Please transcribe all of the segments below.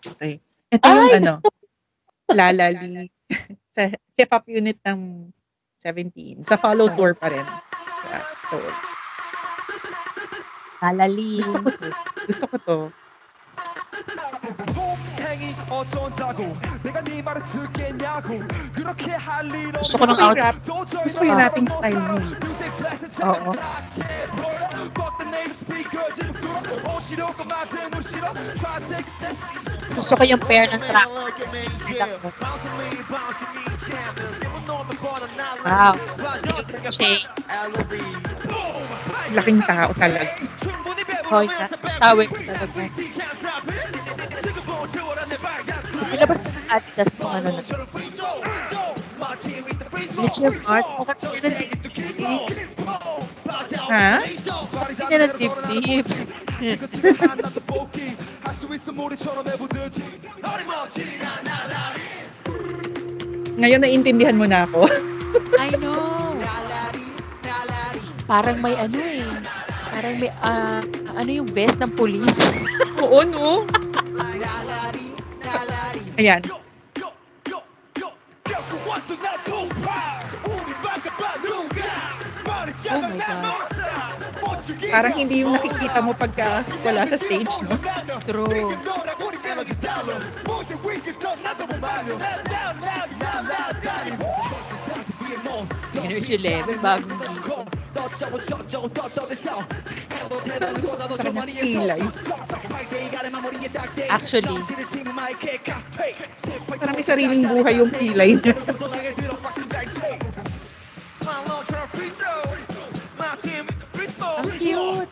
Okay. Ito yung Ay, ano, Lalali sa hip-hop unit ng 17 sa Follow Tour pa rin sa Seoul. Lalali. Gusto ko 'to, gusto ko 'to. Gusto ko ng out. Gusto ko yung rapping style mo. Oo. Gusto ko yung pair ng track. Wow. Shake. Laking tao talaga. Hoy, tawag talaga. Ilabas na ng Adidas kung ano na. Richard Mars, bakit hindi na dibdib? Ha? Hindi na dibdib. Ngayon naiintindihan mo na ako. I know. Parang may ano eh. Parang may, ano yung vest ng police. Oo, no? Ayan. Oh my God. Parang hindi yung nakikita mo pagka wala sa stage, no? True. Energy level, bagong gising. Kilay. Actually, Parang may sariling buhay yung kilay niya. ang cute.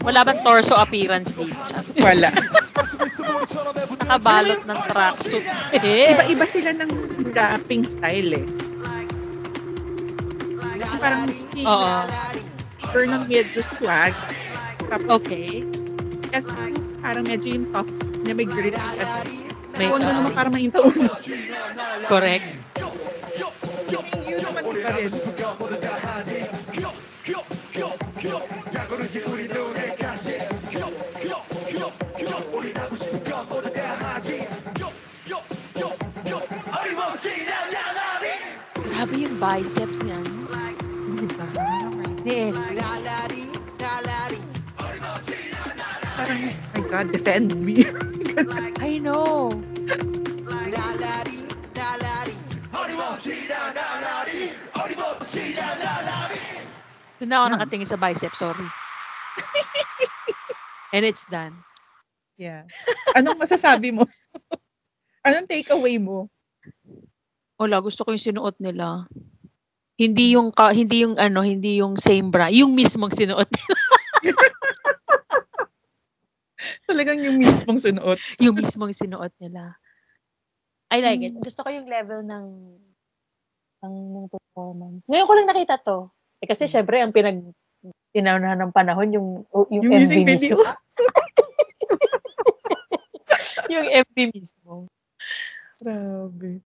Wala bang torso appearance dito? Wala. Nakabalot ng tracksuit. Iba-iba sila ng rapping style eh. Parang si Vernon medyo swag. Tapos Okay. Scoops parang medyo yung tough niya, may gritty at May Kondo naman parang mahintaon. correct. Yun naman iba rin. Grabe yung bicep niya. Diba? Yes. Parang, my God, defend me. I know. Doon na ako nakatingin sa bicep, sorry. And it's done. Yeah. Anong masasabi mo? Anong takeaway mo? Wala, gusto ko yung sinuot nila. Hindi yung hindi yung same bra, yung mismong sinuot nila. Talagang yung mismong sinuot. Yung mismong sinuot nila. I like it. Gusto ko yung level ng performance. Ngayon ko lang nakita to. Kasi syempre ang pinaunahan ng panahon yung music MV video. mismo. Yung MV mismo. Grabe.